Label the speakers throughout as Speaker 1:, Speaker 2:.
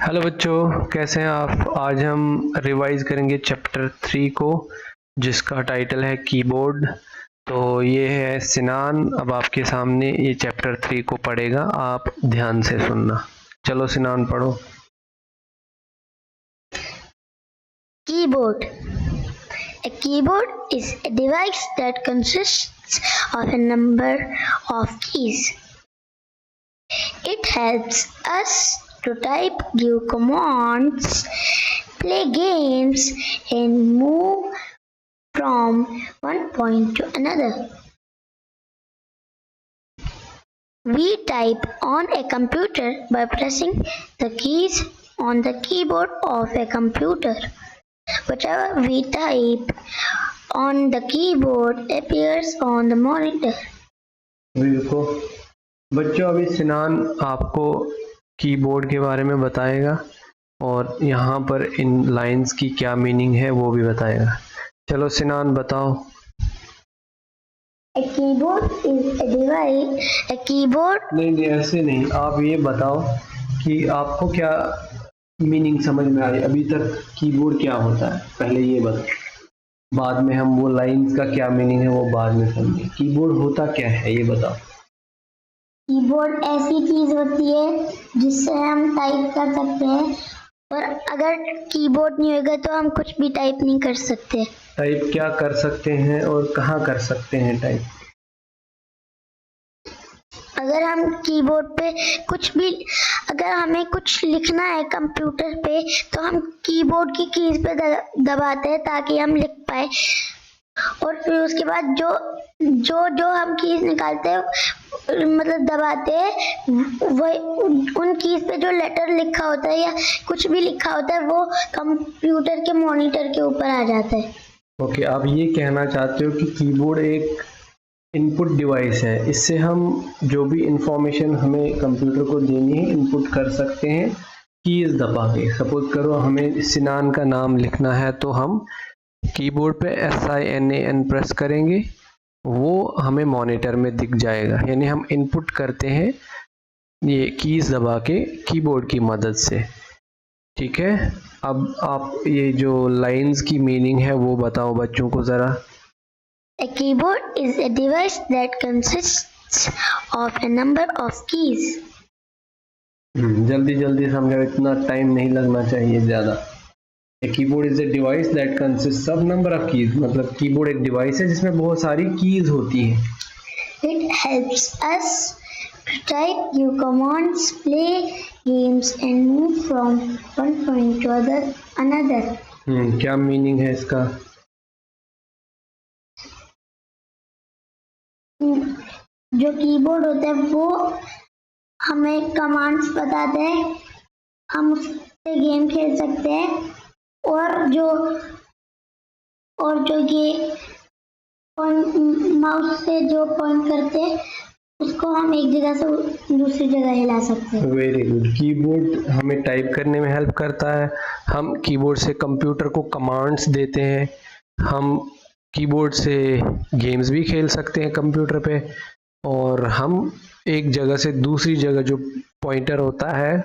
Speaker 1: Hello बच्चों, कैसे हैं आप। आज हम रिवाइज करेंगे चैप्टर 3 को, जिसका टाइटल है कीबोर्ड। तो ये है सिनान, अब आपके सामने ये चैप्टर 3 को पढ़ेगा, आप ध्यान से सुनना। चलो सिनान पढ़ो।
Speaker 2: Keyboard. A keyboard is a device that consists of a number of keys. It helps us to type, give commands, play games, and move from one point to another. We type on a computer by pressing the keys on the keyboard of a computer. Whatever we type on the keyboard appears on the monitor.
Speaker 1: देखो बच्चों, अभी सिनान आपको keyboard के बारे में बताएगा और यहाँ पर इन लाइंस की क्या मीनिंग है वो भी बताएगा। चलो सिनान बताओ।
Speaker 2: A keyboard is a device. A keyboard.
Speaker 1: नहीं, ऐसे नहीं, आप ये बताओ कि आपको क्या मीनिंग समझ में आई। अभी तक कीबोर्ड क्या होता है पहले ये बताओ, बाद में हम वो लाइंस का क्या मीनिंग है वो बाद में समझेंगे। कीबोर्ड होता क्या है ये बताओ।
Speaker 2: कीबोर्ड ऐसी चीज होती है जिससे हम टाइप कर सकते हैं, और अगर कीबोर्ड नहीं होगा तो हम कुछ भी टाइप नहीं कर सकते।
Speaker 1: टाइप क्या कर सकते हैं और कहाँ कर सकते हैं टाइप?
Speaker 2: अगर हम कीबोर्ड पे कुछ भी, अगर हमें कुछ लिखना है कंप्यूटर पे तो हम कीबोर्ड की कीज पे दबाते हैं ताकि हम लिख पाए, और फिर उसके बाद जो जो जो हम कीज निकालते हैं, मतलब दबाते हैं, वही उन कीज पे जो लेटर लिखा होता है या कुछ भी लिखा होता है वो कंप्यूटर के मॉनिटर के ऊपर आ जाता है।
Speaker 1: ओके, आप ये कहना चाहते हो कि कीबोर्ड एक इनपुट डिवाइस है, इससे हम जो भी इंफॉर्मेशन हमें कंप्यूटर को देनी है इनपुट कर सकते हैं कीज दबा के। सपोज करो हमें सिनान का नाम लिखना है तो हम कीबोर्ड पे SINAN प्रेस करेंगे, वो हमें मॉनिटर में दिख जाएगा। यानी हम इनपुट करते हैं ये कीज दबा के कीबोर्ड की मदद से। ठीक है, अब आप ये जो लाइंस की मीनिंग है वो बताओ बच्चों को जरा।
Speaker 2: A keyboard is a device that consists of a number of keys.
Speaker 1: जल्दी जल्दी समझो, इतना टाइम नहीं लगना चाहिए ज़्यादा। A keyboard is a device that consists of number of keys, मतलब कीबोर्ड एक डिवाइस है जिसमें बहुत सारी कीज होती हैं।
Speaker 2: It helps us to type, give commands, play games, and move from one point to another.
Speaker 1: क्या मीनिंग है इसका?
Speaker 2: जो कीबोर्ड होता है वो हमें कमांड्स बताते हैं, हम उससे गेम खेल सकते हैं, और जो ये माउस से जो पॉइंट करते हैं उसको हम एक जगह से दूसरी जगह हिला सकते हैं।
Speaker 1: Very good. कीबोर्ड हमें टाइप करने में हेल्प करता है। हम कीबोर्ड से कंप्यूटर को कमांड्स देते हैं। हम कीबोर्ड से गेम्स भी खेल सकते हैं कंप्यूटर पे, और हम एक जगह से दूसरी जगह जो पॉइंटर होता है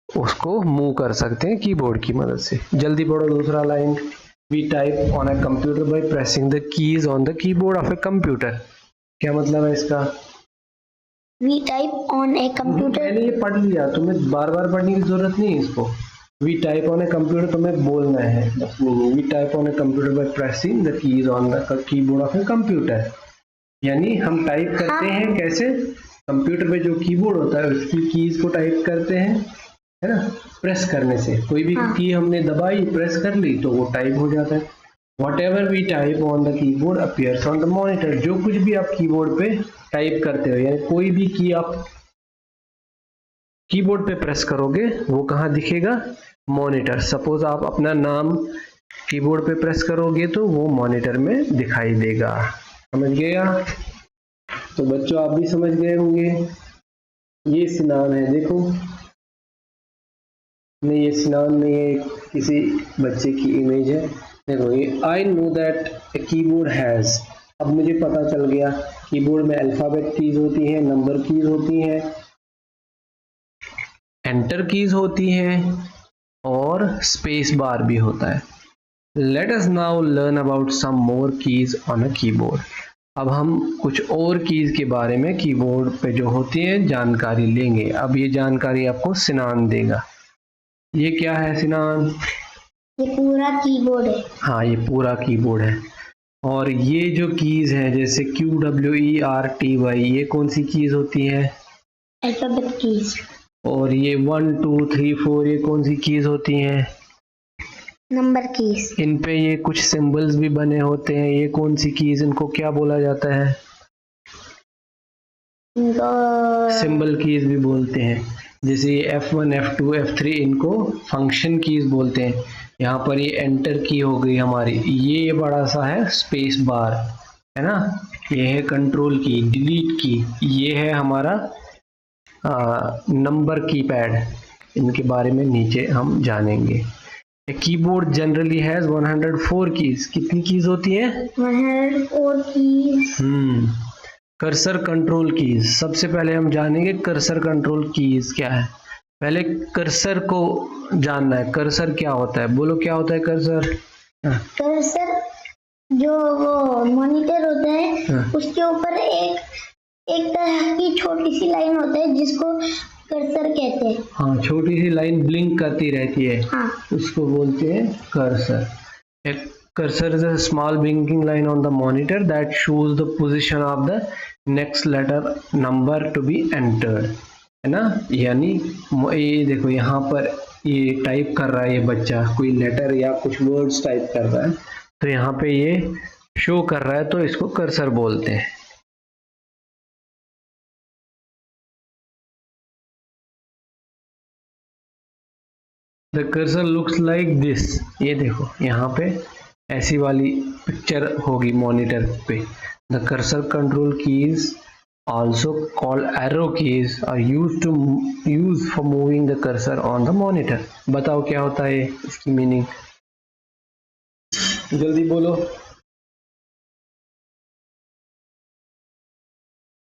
Speaker 1: उसको मूव कर सकते हैं कीबोर्ड की मदद से। जल्दी पढ़ो दूसरा line. We type on a computer by pressing the keys on the keyboard of a computer. क्या मतलब है इसका?
Speaker 2: We type on a computer.
Speaker 1: मैंने ये पढ़ लिया, तुम्हें बार बार पढ़ने की जरूरत नहीं है इसको। We type on a computer तुम्हें बोलना है बस। नहीं, we type on a computer by pressing the keys on the keyboard of a computer. यानी हम टाइप करते हैं कैसे? कंप्यूटर पे जो कीबोर्ड होता है उसकी कीज को टाइप करते हैं, है ना, प्रेस करने से। कोई भी की हमने दबाई, प्रेस कर ली तो वो टाइप हो जाता है। Whatever we type on the keyboard appears on the monitor. जो कुछ भी आप कीबोर्ड पे टाइप करते हो, यानी कोई भी की आप कीबोर्ड पे प्रेस करोगे वो कहाँ दिखेगा? मॉनिटर। सपोज आप अपना नाम कीबोर्ड पे प्रेस करोगे तो वो मॉनिटर में दिखाई देगा। समझ गया? तो बच्चों आप भी समझ गए होंगे। ये सिनान है, देखो। नहीं, ये सिनान नहीं है, किसी बच्चे की इमेज है। देखो ये I know that a keyboard has. अब मुझे पता चल गया कीबोर्ड में अल्फाबेट कीज होती हैं, नंबर कीज होती हैं, एंटर कीज होती हैं, और स्पेस बार भी होता है। Let us now learn about some more keys on a keyboard. अब हम कुछ और कीज के बारे में कीबोर्ड पे जो होती है जानकारी लेंगे। अब ये जानकारी आपको सिनान देगा। ये क्या है सिनान?
Speaker 2: ये पूरा कीबोर्ड है।
Speaker 1: हाँ, ये पूरा कीबोर्ड है। और ये जो कीज हैं जैसे QWERTY, ये कौन सी कीज होती है?
Speaker 2: Alphabet keys.
Speaker 1: और ये 1 2 3 4 ये कौन सी कीज होती हैं?
Speaker 2: Number keys.
Speaker 1: इन पे ये कुछ सिंबल्स भी बने होते हैं, ये कौन सी कीज, इनको क्या बोला जाता है? सिंबल कीज भी बोलते हैं। जैसे ये F1 F2 F3 इनको फंक्शन कीज बोलते हैं। यहाँ पर ये एंटर की हो गई हमारी, ये बड़ा सा है स्पेस बार, है ना। ये है कंट्रोल की, डिलीट की, ये है हमारा नंबर कीपैड। इनके बारे में नीचे हम जानेंगे। Keyboard generally has 104 keys. कितनी कीज होती है?
Speaker 2: 104 कीज।
Speaker 1: Cursor control keys. सबसे पहले हम जानेंगे कर्सर कंट्रोल कीज क्या है। पहले कर्सर को जानना है। कर्सर क्या होता है? बोलो क्या होता है कर्सर?
Speaker 2: कर्सर जो वो मॉनिटर होता है उसके ऊपर एक तरह की छोटी सी लाइन होता है जिसको कर्सर कहते हैं।
Speaker 1: हाँ, छोटी सी लाइन ब्लिंक करती रहती है।
Speaker 2: हाँ,
Speaker 1: उसको बोलते हैं कर्सर। एक cursor is a small blinking line on the monitor that shows the position of the next letter number to be entered, है ना। यानी ये देखो यहाँ पर ये टाइप कर रहा है, ये बच्चा कोई लेटर या कुछ वर्ड्स टाइप कर रहा है, तो यहाँ पे ये शो कर रहा है, तो इसको कर्सर बोलते हैं। The cursor looks like this. ये देखो यहाँ पे ऐसी वाली पिक्चर होगी मॉनिटर पे। The cursor control keys, also called arrow keys, are used for moving the cursor on the monitor. बताओ क्या होता है इसकी मीनिंग? जल्दी बोलो।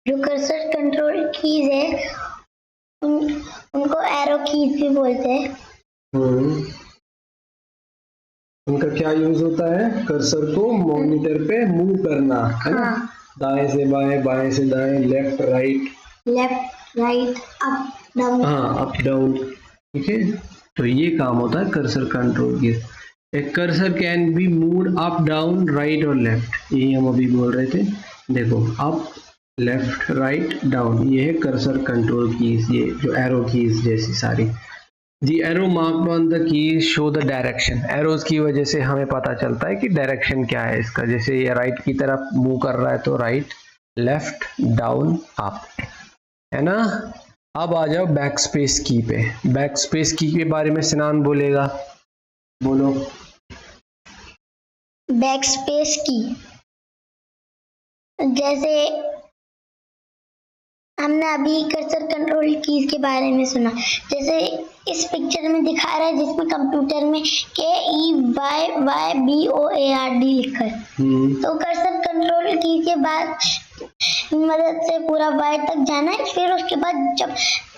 Speaker 2: जो कर्सर कंट्रोल कीज है उनको एरो कीज भी बोलते हैं।
Speaker 1: उनका क्या यूज होता है? कर्सर को मॉनिटर पे मूव करना, है ना। दाएं से बाएं, बाएं से दाएं, लेफ्ट राइट, अप डाउन। हाँ, अप डाउन, ठीक है। तो ये काम होता है कर्सर कंट्रोल की। एक cursor can be moved up down right और लेफ्ट, यही हम अभी बोल रहे थे। देखो अप लेफ्ट राइट डाउन, ये है कर्सर कंट्रोल कीज, ये जो एरो कीज जैसी सारी। The arrow marked on the keys show the direction. Arrows की वजह से हमें पता चलता है कि डायरेक्शन क्या है इसका। जैसे ये राइट की तरफ मूव कर रहा है तो राइट, लेफ्ट, डाउन, अप, है ना। अब आ जाओ बैक स्पेस की पे। बैक स्पेस की के बारे में सिनान बोलेगा, बोलो।
Speaker 2: बैक स्पेस की जैसे हमने अभी कर्सर कंट्रोल कीज के बारे में सुना, जैसे इस पिक्चर में दिखा रहा है जिसमें कंप्यूटर में KEYYBOARD लिखा है। तो कर्सर कंट्रोल कीज के बाद मदद से पूरा वाई तक जाना है। फिर उसके बाद जब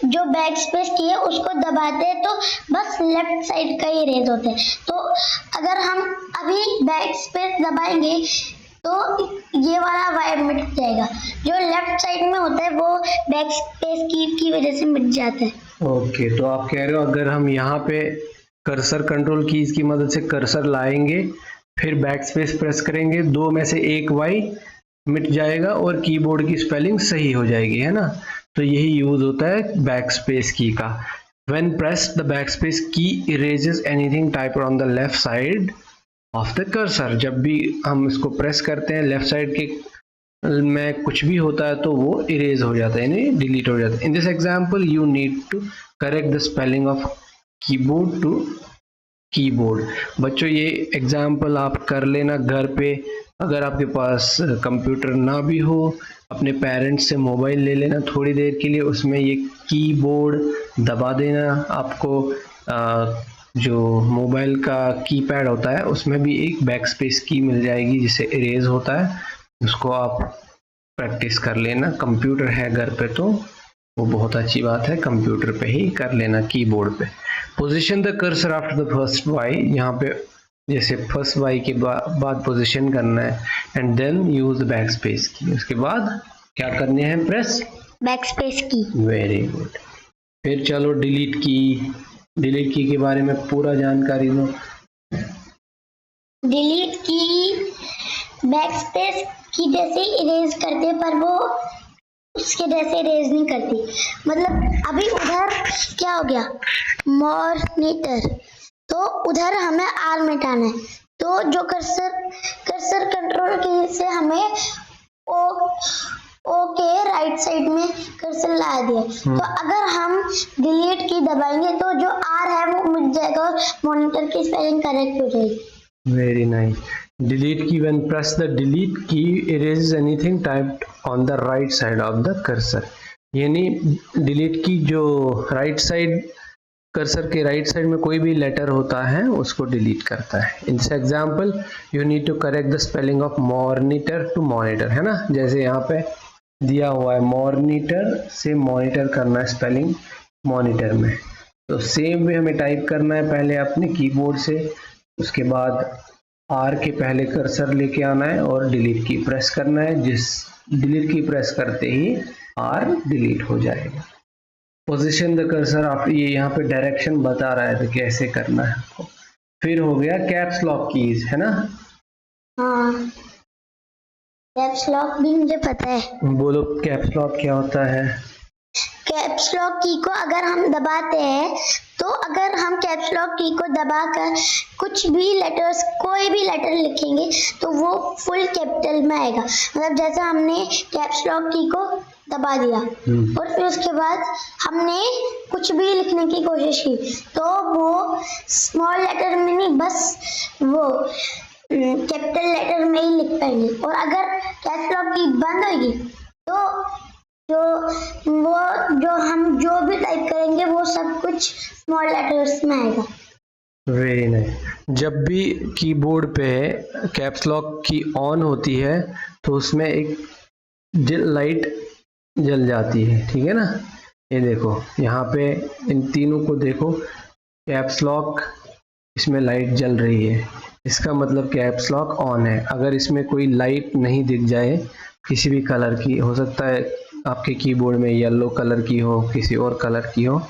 Speaker 2: जो बैक स्पेस की है उसको दबाते हैं तो बस लेफ्ट साइड का ही इरेज होता है। तो अगर हम अभी बैक स्पेस दबाएंगे तो ये वाला वाई मिट जाएगा। जो लेफ्ट साइड में होता है वो बैक स्पेस की वजह से मिट जाता है। ओके,
Speaker 1: तो आप कह रहे हो अगर हम यहाँ पे कर्सर कंट्रोल कीज की मदद से कर्सर लाएंगे, फिर बैक स्पेस प्रेस करेंगे, दो में से एक वाई मिट जाएगा और कीबोर्ड की स्पेलिंग सही हो जाएगी, है ना। तो यही यूज होता है बैक स्पेस की का। When pressed, the backspace key erases anything typed on the left side of the cursor. जब भी हम इसको प्रेस करते हैं लेफ्ट साइड के में कुछ भी होता है तो वो इरेज हो जाता है, यानी डिलीट हो जाता है। In this example you need to correct the spelling of keyboard to keyboard. बच्चों ये एग्जाम्पल आप कर लेना घर पे। अगर आपके पास कंप्यूटर ना भी हो, अपने पेरेंट्स से मोबाइल ले लेना थोड़ी देर के लिए, उसमें ये कीबोर्ड दबा देना। आपको जो मोबाइल का कीपैड होता है उसमें भी एक बैक स्पेस की मिल जाएगी जिसे इरेज होता है, उसको आप प्रैक्टिस कर लेना। कंप्यूटर है घर पे तो वो बहुत अच्छी बात है, कंप्यूटर पे ही कर लेना कीबोर्ड पे। Position the cursor after the first Y, यहाँ पे जैसे फर्स्ट वाई के बाद पोजिशन करना है, and then use backspace key, उसके बाद क्या करने हैं, press
Speaker 2: backspace key.
Speaker 1: Very good. फिर चलो डिलीट की के बारे में पूरा जानकारी दो।
Speaker 2: डिलीट की बैक स्पेस की जैसे इरेज करते, पर वो उसके जैसे इरेज नहीं करती। मतलब अभी उधर क्या हो गया, मॉनिटर, तो उधर हमें आर मिटाना है, तो जो कर्सर कंट्रोल की से हमें ओ के राइट साइड में कर्सर ला दिया। तो अगर हम डिलीट की दबाएंगे तो जो आर है वो मिट जाएगा और मॉनिटर की स्पेलिंग करेक्ट हो जाएगी।
Speaker 1: Very nice. Delete key, when press the delete key erases anything typed on the right side of the cursor, यानी delete की जो राइट साइड, कर्सर के राइट साइड में कोई भी लेटर होता है उसको डिलीट करता है। In this example you need to correct the spelling of monitor to monitor, है ना, जैसे यहाँ पे दिया हुआ है मॉनिटर से मॉनिटर करना है स्पेलिंग मॉनिटर में, तो सेम वे हमें टाइप करना है पहले अपने कीबोर्ड से, उसके बाद आर के पहले कर्सर लेके आना है और डिलीट की प्रेस करना है, जिस डिलीट की प्रेस करते ही आर डिलीट हो जाएगा। पोजीशन द कर्सर आफ्टर, ये यहाँ पे डायरेक्शन बता रहा है तो कैसे करना है आपको। फिर हो गया कैप्स लॉक कीज, है ना।
Speaker 2: हाँ, कैप्स लॉक भी मुझे पता है।
Speaker 1: बोलो कैप्स लॉक क्या होता है।
Speaker 2: कैप्स लॉक की को अगर हम दबाते हैं, तो अगर हम कैप्स लॉक की को दबाकर कुछ भी लेटर्स, कोई भी लेटर लिखेंगे तो वो फुल कैपिटल में आएगा। मतलब जैसे हमने कैप्स लॉक की को दबा दिया और फिर उसके बाद हमने कुछ भी लिखने की कोशिश की तो वो स्मॉल लेटर में नहीं, बस वो कैपिटल लेटर में ही लिख पाएंगे। और अगर कैप्स लॉक की बंद होगी तो जो हम जो भी टाइप करेंगे वो सब कुछ स्मॉल लेटर्स में आएगा।
Speaker 1: Very nice. जब भी कीबोर्ड पे कैप्स लॉक की ऑन होती है तो उसमें एक लाइट जल जाती है, ठीक है ना। ये देखो यहाँ पे इन तीनों को देखो, कैप्स लॉक इसमें लाइट जल रही है, इसका मतलब कैप्स लॉक ऑन है। अगर इसमें कोई लाइट नहीं दिख जाए किसी भी कलर की, हो सकता है आपके कीबोर्ड में येलो कलर की हो, किसी और कलर की हो,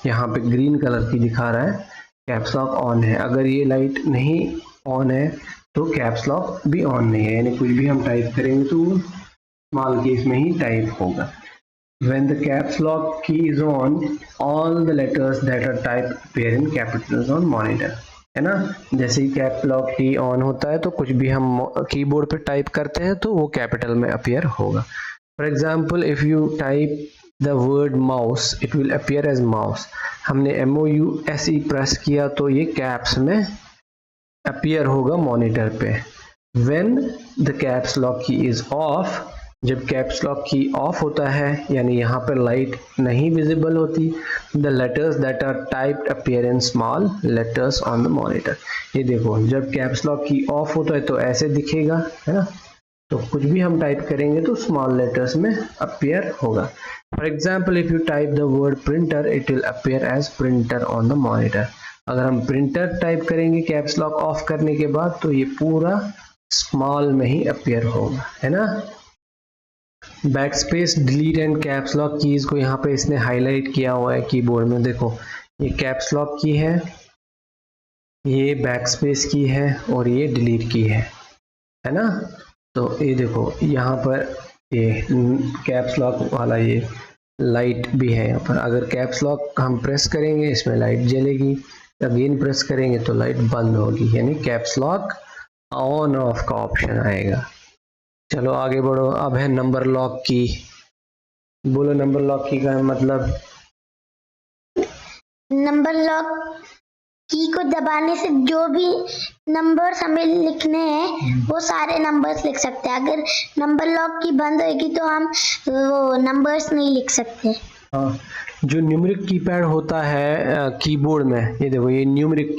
Speaker 1: यहाँ पे ग्रीन कलर की दिखा रहा है, कैप्स लॉक ऑन है। अगर ये लाइट नहीं ऑन है तो कैप्स लॉक भी ऑन नहीं है, यानी कुछ भी हम टाइप करेंगे तो स्मॉल केस में ही टाइप होगा। When the caps lock key is on, all the letters that are typed appear in capitals on monitor, है ना। जैसे ही कैप लॉक की ऑन होता है तो कुछ भी हम कीबोर्ड पे टाइप करते हैं तो वो कैपिटल में अपीयर होगा। For example if you type the word mouse, it will appear as mouse. हमने MOUSE प्रेस किया तो ये कैप्स में अपीयर होगा मॉनिटर पे। When the caps lock key is off, जब कैप्स लॉक की ऑफ होता है यानी यहाँ पर लाइट नहीं विजिबल होती, the letters that are typed appear in small letters on the monitor. ये देखो जब कैप्स लॉक की ऑफ होता है तो ऐसे दिखेगा, है ना, तो कुछ भी हम टाइप करेंगे तो स्मॉल लेटर्स में अपीयर होगा। For example if you type the word printer, it will appear as printer on the monitor. अगर हम प्रिंटर टाइप करेंगे कैप्स लॉक ऑफ करने के बाद तो ये पूरा स्मॉल में ही अपीयर होगा, है ना। Back space, delete and caps lock keys को यहाँ पे इसने हाईलाइट किया हुआ है कीबोर्ड में। देखो ये कैप्स लॉक की है, ये बैक स्पेस की है और ये डिलीट की है ना। तो ये देखो यहाँ पर ये कैप्स लॉक वाला ये लाइट भी है यहाँ पर। अगर कैप्स लॉक हम प्रेस करेंगे इसमें लाइट जलेगी, अगेन प्रेस करेंगे तो लाइट बंद होगी, यानी कैप्स लॉक ऑन ऑफ का ऑप्शन आएगा। चलो आगे बढ़ो। अब है नंबर लॉक की। बोलो नंबर लॉक की का मतलब।
Speaker 2: नंबर लॉक की को दबाने से जो भी नंबर्स हमें लिखने हैं वो सारे नंबर्स लिख सकते हैं। अगर नंबर लॉक की बंद होगी तो हम वो नंबर्स नहीं लिख सकते।
Speaker 1: हाँ, जो न्यूमेरिक कीपैड होता है कीबोर्ड में, ये देखो ये न्यूमेरिक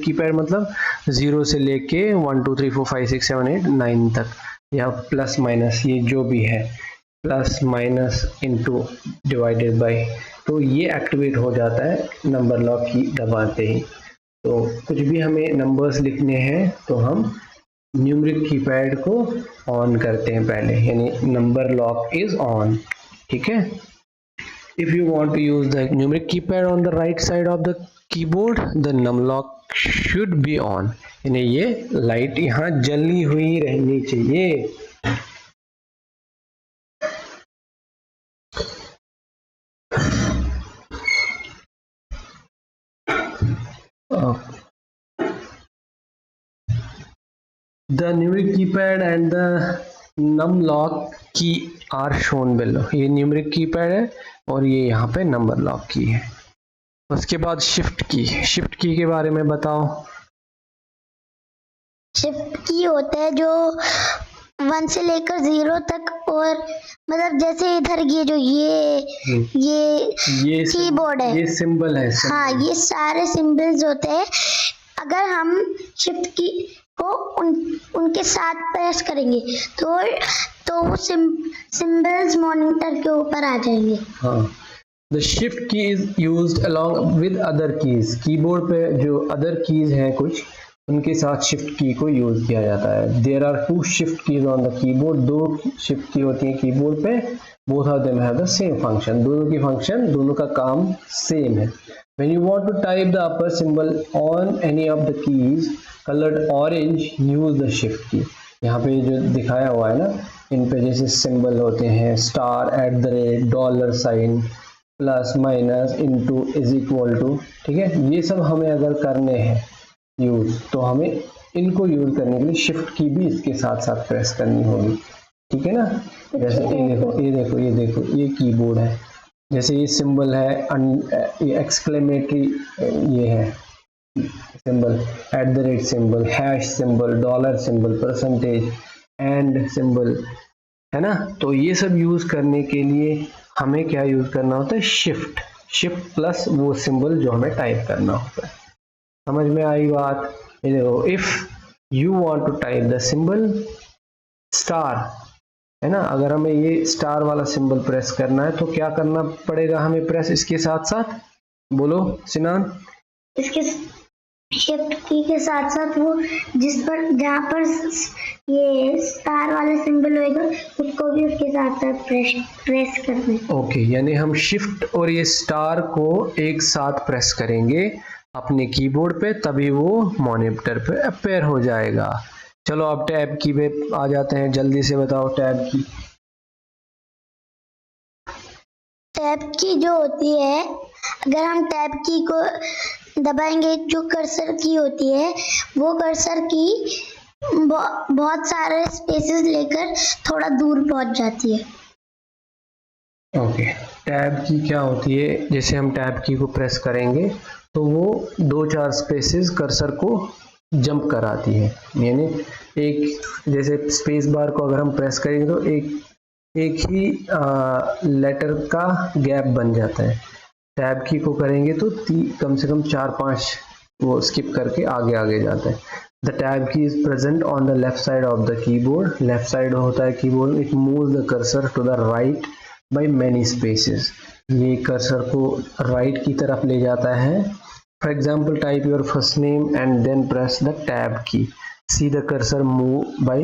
Speaker 1: कीपैड मतलब 0 से लेके 1 2 3 4 5 6 7 8 9 तक, या प्लस माइनस, ये जो भी है plus minus into divided by, तो ये एक्टिवेट हो जाता है नंबर लॉक की दबाते ही। तो कुछ भी हमें नंबर्स लिखने हैं तो हम न्यूमेरिक कीपैड को ऑन करते हैं पहले, यानी नंबर लॉक इज ऑन। ठीक है। If you want to use the numeric keypad on the right side of the keyboard, the num lock should be on. यानी ये लाइट यहाँ जली हुई रहनी चाहिए। The numeric keypad and the num lock key are shown below. ये numeric keypad है और ये यहाँ पे नंबर लॉक की है। उसके बाद शिफ्ट की के बारे में बताओ।
Speaker 2: शिफ्ट की होता है जो 1 से लेकर 0 तक, और मतलब जैसे इधर ये जो ये कीबोर्ड है,
Speaker 1: ये सिंबल है।
Speaker 2: हाँ, ये सारे सिंबल्स होते हैं। अगर हम शिफ्ट की को उनके साथ प्रेस करेंगे तो वो सिंबल्स मॉनिटर के ऊपर आ जाएंगे।
Speaker 1: हाँ, द शिफ्ट की is used along with other keys. Keyboard पे जो अदर कीज हैं कुछ, उनके साथ शिफ्ट की को यूज किया जाता है। There are 2 shift keys on the keyboard. 2 shift key होती है कीबोर्ड पे। Both of them have the same function. दोनों की फंक्शन, दोनों का काम सेम है। When you want to type the upper symbol on any of the keys colored orange, use the shift key. यहाँ पे जो दिखाया हुआ है ना, इन पे जैसे सिंबल होते हैं star, @ dollar sign, plus, minus, into, is equal to. ठीक है, ये सब हमें अगर करने हैं यूज, तो हमें इनको यूज करने के लिए शिफ्ट की भी इसके साथ साथ प्रेस करनी होगी। ठीक है ना। जैसे ये देखो ये कीबोर्ड है, जैसे ये सिंबल है, ये एक्सक्लेमेटरी, ये है symbol, @ symbol, hash symbol, dollar symbol, percentage, and symbol, है ना। तो ये सब यूज करने के लिए हमें क्या यूज करना होता है? शिफ्ट प्लस वो सिंबल जो हमें टाइप करना होता है। समझ में आई बात? ये देखो, if you want to type the symbol star, है ना, अगर हमें ये स्टार वाला सिंबल प्रेस करना है तो क्या करना पड़ेगा हमें प्रेस इसके साथ साथ? बोलो सिनान।
Speaker 2: इसके शिफ्ट की के साथ साथ वो जहाँ पर ये स्टार वाला सिंबल होएगा उसको भी उसके साथ साथ प्रेस करना है।
Speaker 1: ओके, यानी हम शिफ्ट और ये स्टार को एक साथ प्रेस करेंगे अपने कीबोर्ड पे, तभी वो मॉनिटर पे अपीयर हो जाएगा। चलो अब टैब की पे आ जाते हैं, जल्दी से बताओ टैब की।
Speaker 2: टैब की जो होती है, अगर हम टैब की को दबाएंगे, जो कर्सर की होती है वो कर्सर की बहुत सारे स्पेसेस लेकर थोड़ा दूर पहुंच जाती है।
Speaker 1: ओके, टैब की क्या होती है? जैसे हम टैब की को प्रेस करेंगे तो वो 2-4 स्पेसेस कर्सर को जंप कराती है। यानी एक, जैसे स्पेस बार को अगर हम प्रेस करेंगे तो एक ही लेटर का गैप बन जाता है। टैब की को करेंगे तो कम से कम 4-5 वो स्किप करके आगे जाता है। The tab key is present on the left side of the keyboard. Left side होता है keyboard. It moves the cursor to the right by many spaces. ये कर्सर को राइट की तरफ ले जाता है। For example, type your first name and then press the tab key. See the cursor move by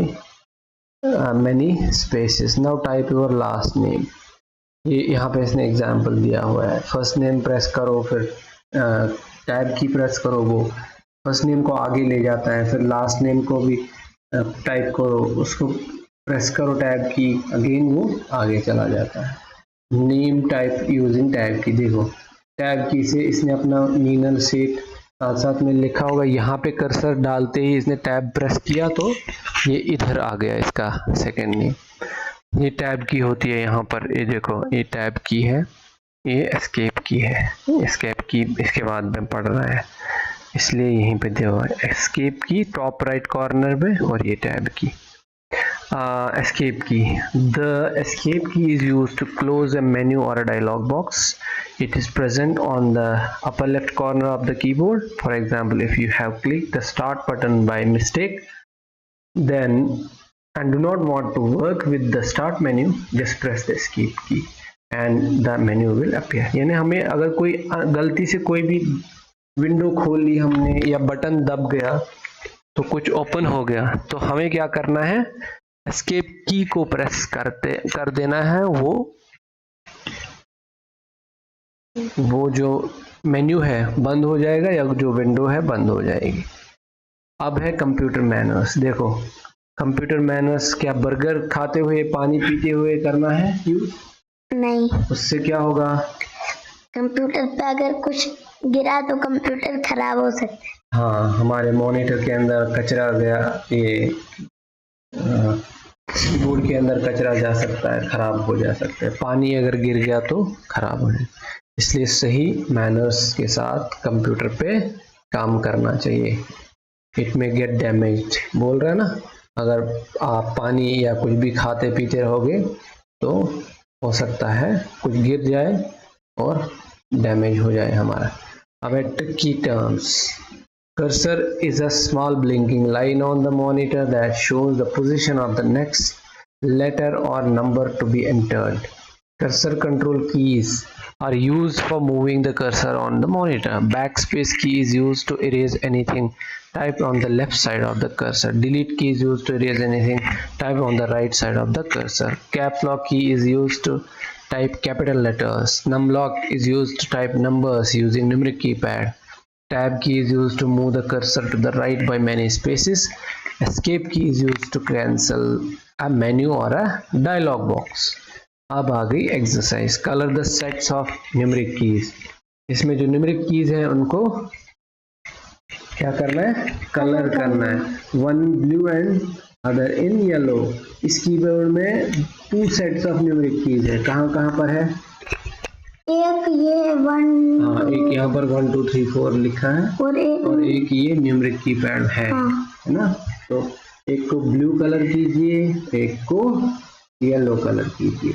Speaker 1: many spaces. Now type your last name. ये यहाँ पे इसने एग्जाम्पल दिया हुआ है। फर्स्ट नेम प्रेस करो, फिर टैब की प्रेस करो, वो फर्स्ट नेम को आगे ले जाता है। फिर लास्ट नेम को भी टाइप करो, उसको प्रेस करो टैब की, अगेन वो आगे चला जाता है। नेम टाइप यूजिंग टैब की। देखो टैब की से इसने अपना मीनल सेट साथ में लिखा होगा। यहाँ पे कर्सर डालते ही इसने टैब प्रेस किया तो ये इधर आ गया इसका सेकंड नेम। ये टैब की होती है यहाँ पर। ये देखो, ये टैब की है, ये एस्केप की है। एस्केप की इसके बाद में पढ़ रहा है, इसलिए यहीं पे दिया हुआ है एस्केप की टॉप राइट कॉर्नर पे, और ये टैब की। Escape key. The escape key is used to close a menu or a dialog box. It is present on the upper left corner of the keyboard. For example, if you have clicked the start button by mistake, then and do not want to work with the start menu, just press the escape key. And the menu will appear. यानी हमें अगर कोई गलती से कोई भी window खोल ली हमने या बटन दब गया तो कुछ ओपन हो गया, तो हमें क्या करना है, एस्केप की को प्रेस कर देना है, वो जो मेन्यू है बंद हो जाएगा या जो विंडो है बंद हो जाएगी। अब है कंप्यूटर मैनर्स। देखो कंप्यूटर मैनर्स, क्या बर्गर खाते हुए पानी पीते हुए करना है यूज?
Speaker 2: नहीं।
Speaker 1: उससे क्या होगा?
Speaker 2: कंप्यूटर पे अगर कुछ गिरा तो कंप्यूटर खराब हो सकता है।
Speaker 1: हाँ, हमारे मॉनिटर के अंदर कचरा गया, ये कीबोर्ड के अंदर कचरा जा सकता है, खराब हो जा सकता है, पानी अगर गिर गया तो खराब हो जाए। इसलिए सही मैनर्स के साथ कंप्यूटर पे काम करना चाहिए। इट में गेट डैमेज बोल रहा है ना, अगर आप पानी या कुछ भी खाते पीते रहोगे तो हो सकता है कुछ गिर जाए और डैमेज हो जाए हमारा। अब है tricky terms. Cursor is a small blinking line on the monitor that shows the position of the next letter or number to be entered. Cursor control keys are used for moving the cursor on the monitor. Backspace key is used to erase anything typed on the left side of the cursor. Delete key is used to erase anything typed on the right side of the cursor. Caps lock key is used to type capital letters. Numlock is used to type numbers using numeric keypad. Tab key is used to move the cursor to the right by many spaces. Escape key is used to cancel a menu or a dialog box. अब आ गई exercise. Colour the sets of numeric keys. इसमें जो numeric keys है उनको क्या करना है, colour करना है। One blue and other in yellow. इस कीबोर्ड में 2 सेट्स ऑफ न्यूमेरिक कीज है। कहाँ कहाँ पर है?
Speaker 2: एक ये 1,
Speaker 1: हाँ, एक यहाँ पर 1 2 3 4 लिखा है और एक ये न्यूमेरिक कीपैड है, है ना। तो एक को ब्लू कलर कीजिए, एक को येलो कलर कीजिए।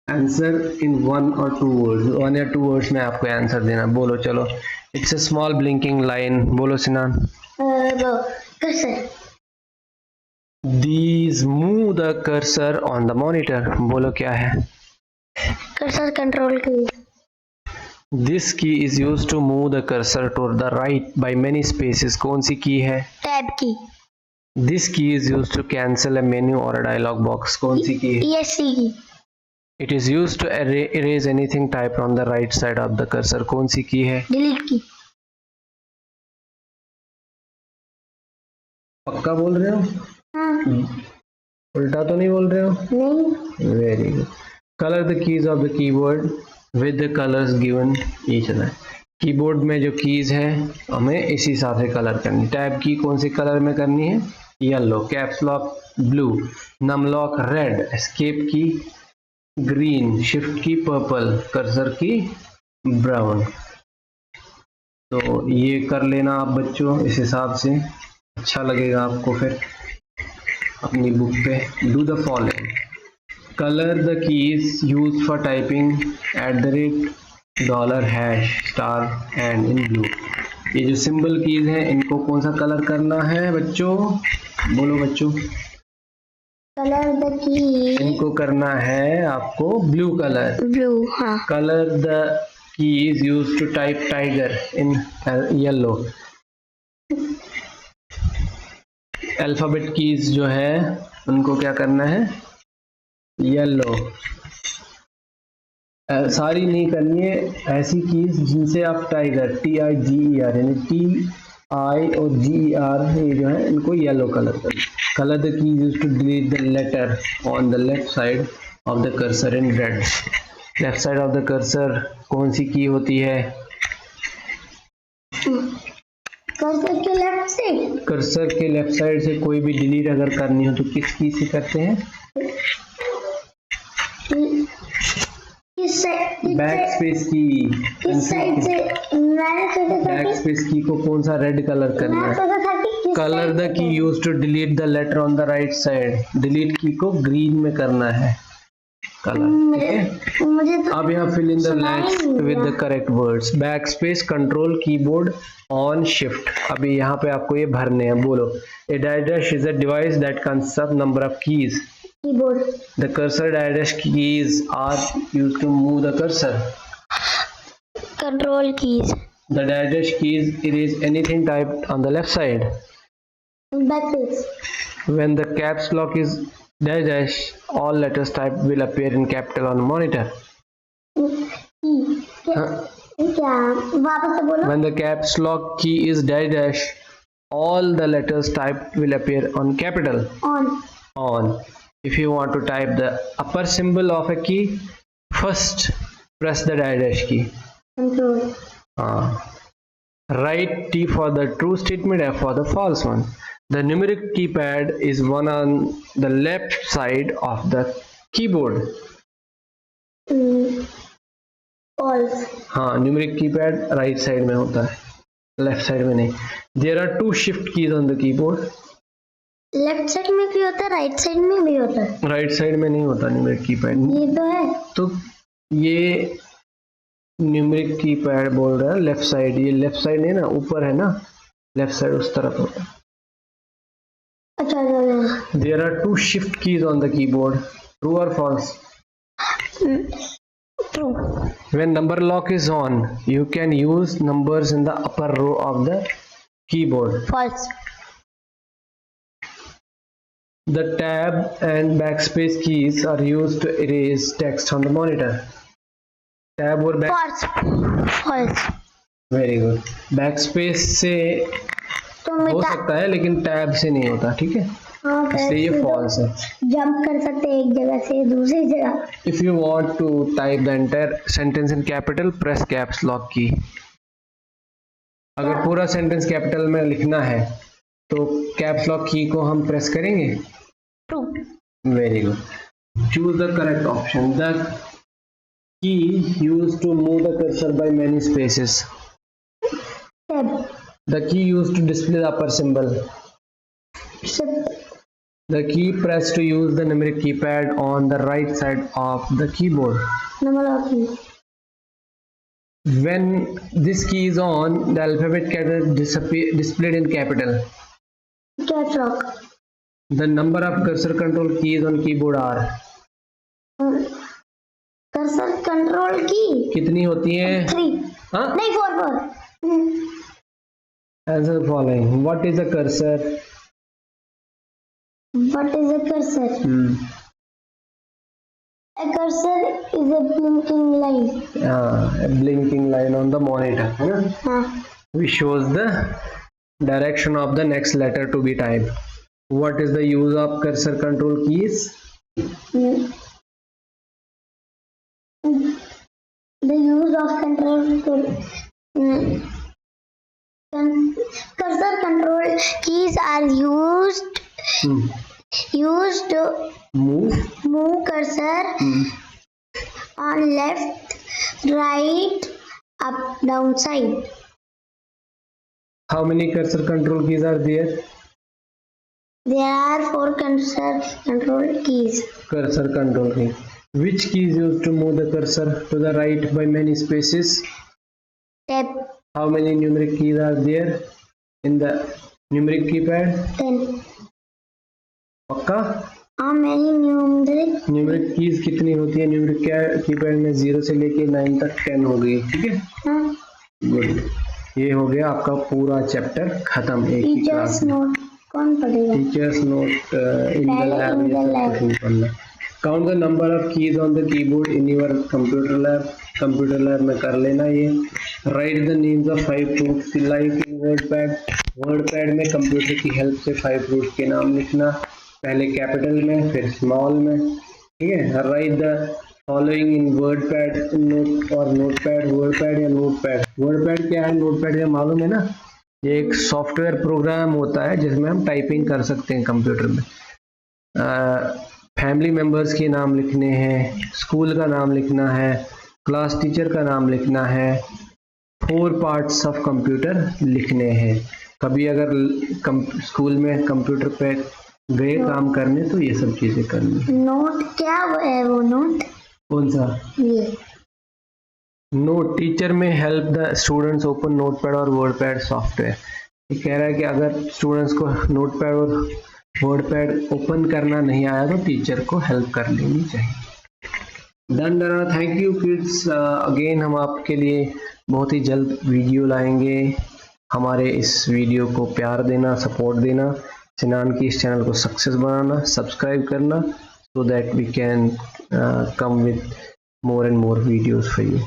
Speaker 1: आंसर इन 1 और 2 वर्ड्स, 1 या 2 वर्ड्स में आपको आंसर देना। बोलो चलो। It's a small blinking line. बोलो सिनान।
Speaker 2: Cursor.
Speaker 1: These move the cursor on the monitor. बोलो क्या है?
Speaker 2: कर्सर कंट्रोल की।
Speaker 1: This key is used to move the cursor to the right by many spaces. कौन सी की है?
Speaker 2: टैब की।
Speaker 1: This key is used to cancel a menu or a dialog box. कौन सी की है?
Speaker 2: ESC की।
Speaker 1: It is used to erase anything typed on the right side of the cursor. कौन सी की है?
Speaker 2: डिलीट की।
Speaker 1: पक्का बोल रहे हो?
Speaker 2: हाँ।
Speaker 1: उल्टा तो नहीं बोल रहे हो?
Speaker 2: नहीं।
Speaker 1: Very good. Color the keys of the keyboard with the colors given each other. Keyboard में जो कीज है हमें इसी हिसाब से कलर करनी। टैब की कौन सी कलर में करनी है? Yellow. Caps lock blue. Num lock red. Escape key green. Shift key purple. Cursor key brown. तो ये कर लेना आप बच्चों, इस हिसाब से अच्छा लगेगा आपको। फिर अपनी बुक पे do the following. Color the keys used for typing $, star and in blue. ये जो सिंबल कीज हैं इनको कौन सा कलर करना है बच्चों? बोलो बच्चों।
Speaker 2: कलर द की।
Speaker 1: इनको करना है आपको ब्लू कलर।
Speaker 2: ब्लू, हाँ।
Speaker 1: Colour the keys used to type tiger in yellow. Alphabet keys जो है उनको क्या करना है? येलो। सारी नहीं करनी है, ऐसी कीज जिनसे आप टाइगर TIGER यानी TI और GER ये जो है इनको येलो कलर करना। Colour the keys used to delete the letter on the left side of the cursor in red. Left side of the cursor कौन सी की होती है?
Speaker 2: कर्सर के लेफ्ट साइड।
Speaker 1: कर्सर के लेफ्ट साइड से कोई भी डिलीट अगर करनी हो तो किस की से करते हैं? बैक स्पेस की।
Speaker 2: किस साइड से? मैंने सोचा था
Speaker 1: बैक स्पेस की को कौन सा रेड कलर करना है? Colour the key use to delete the letter on the right side. Delete key को ग्रीन में करना है कलर, ठीक है।
Speaker 2: मुझे तो
Speaker 1: अब यहाँ fill in the blanks with the correct words. Back space, control keyboard, on, shift. अभी यहाँ पे आपको ये भरने हैं। बोलो। A dice is a device that consist of number of keys
Speaker 2: keyboard.
Speaker 1: The cursor dash keys are used to move the cursor.
Speaker 2: Control keys.
Speaker 1: The dash keys erase anything typed on the left side.
Speaker 2: Backspace.
Speaker 1: When the caps lock is dash, all letters typed will appear in capital on the monitor.
Speaker 2: क्या वापस से बोलो.
Speaker 1: When the caps lock key is dash, all the letters typed will appear on capital.
Speaker 2: On.
Speaker 1: If you want to type the upper symbol of a key, first press the dash key.
Speaker 2: Control.
Speaker 1: Write T for the true statement, F for the false one. The numeric keypad is one on the left side of the keyboard.
Speaker 2: False.
Speaker 1: हाँ, numeric keypad right side में होता है, left side में नहीं. There are two shift keys on the keyboard.
Speaker 2: Left side में भी होता है, राइट साइड में भी होता है.
Speaker 1: राइट साइड में नहीं होता न्यूमेरिक कीपैड.
Speaker 2: ये तो है.
Speaker 1: तो ये न्यूमेरिक कीपैड बोल रहा है लेफ्ट साइड. ये लेफ्ट साइड नहीं ना, ऊपर है ना, लेफ्ट साइड उस तरफ होता है.
Speaker 2: अच्छा.
Speaker 1: There are two shift keys on the keyboard. True और false?
Speaker 2: True.
Speaker 1: When number lock is on, you can use numbers in the upper row of the keyboard.
Speaker 2: False.
Speaker 1: The tab and backspace keys are used to erase text on the monitor. Tab और back.
Speaker 2: False.
Speaker 1: Very good. Backspace से
Speaker 2: तो
Speaker 1: हो
Speaker 2: मिटा.
Speaker 1: सकता है लेकिन tab से नहीं होता, ठीक है,
Speaker 2: हाँ,
Speaker 1: इसलिए ये फॉल्स है.
Speaker 2: जंप कर सकते हैं एक जगह से दूसरी जगह.
Speaker 1: If you want to type the entire sentence in capital, press caps lock key. अगर पूरा सेंटेंस कैपिटल में लिखना है तो कैप्स लॉक की को हम प्रेस करेंगे.
Speaker 2: True.
Speaker 1: Very good. Choose the correct option. The key used to move the cursor by many spaces.
Speaker 2: Tab.
Speaker 1: The key used to display the upper symbol.
Speaker 2: Shift.
Speaker 1: The key press to use the numeric keypad on the right side of the keyboard.
Speaker 2: Number of key.
Speaker 1: When this key is on, the alphabet gets displayed in capital.
Speaker 2: Caps lock.
Speaker 1: The number of cursor control keys on keyboard are.
Speaker 2: Cursor control की
Speaker 1: कितनी होती हैं?
Speaker 2: 3.
Speaker 1: हाँ?
Speaker 2: नहीं 4.
Speaker 1: Answer the following. What is a cursor?
Speaker 2: What is a cursor? A cursor is a blinking line.
Speaker 1: A blinking line on the monitor, है ना?
Speaker 2: हाँ.
Speaker 1: Which shows the direction of the next letter to be typed. What is the use of cursor control keys?
Speaker 2: The use of cursor control keys are used to move cursor on left, right, up, down, side.
Speaker 1: How many cursor control keys are there?
Speaker 2: There are 4 cursor control keys.
Speaker 1: Cursor control key. Which key is used to move the cursor to the right by many spaces?
Speaker 2: Tab.
Speaker 1: How many numeric keys are there in the numeric keypad?
Speaker 2: 10.
Speaker 1: पक्का?
Speaker 2: How many
Speaker 1: numeric keys कितनी होती है? numeric keypad में 0 से लेके 9 तक 10 हो गई, ठीक है?
Speaker 2: हाँ.
Speaker 1: गुड. ये हो गया आपका पूरा चैप्टर खत्म. एक ही क्लास में.
Speaker 2: नोट कौन पढ़ेगा?
Speaker 1: Teachers note in the lab. Count the number of keys on the keyboard in your computer lab. Computer lab में कर लेना ये. Right the names of 5 fruits like in WordPad. WordPad में कंप्यूटर की help से 5 fruits के नाम लिखना, पहले कैपिटल में फिर स्मॉल में, ठीक है. Right the following in WordPad note और नोटपैड. वर्डपैड या नोटपैड. वर्डपैड क्या है, नोटपैड क्या मालूम है ना? ये एक सॉफ्टवेयर प्रोग्राम होता है जिसमें हम टाइपिंग कर सकते हैं कंप्यूटर में. फैमिली मेंबर्स के नाम लिखने हैं, स्कूल का नाम लिखना है, क्लास टीचर का नाम लिखना है, 4 पार्ट्स ऑफ कंप्यूटर लिखने हैं. कभी अगर स्कूल में कंप्यूटर पे गए काम करने तो ये सब चीजें करनी.
Speaker 2: नोट क्या है वो? नोट
Speaker 1: कौन सा?
Speaker 2: ये
Speaker 1: नोट. टीचर में help the students open notepad और वर्डपैड सॉफ्टवेयर. ये कह रहा है कि अगर स्टूडेंट्स को नोटपैड और वर्डपैड ओपन करना नहीं आया तो टीचर को हेल्प कर लेनी चाहिए। Done. Thank you kids. Again हम आपके लिए बहुत ही जल्द वीडियो लाएंगे। हमारे इस वीडियो को प्यार देना, सपोर्ट देना, सिनान की इस चैनल को सक्सेस बनाना, सब्सक्राइब करना, so that we can come with more and more videos for you.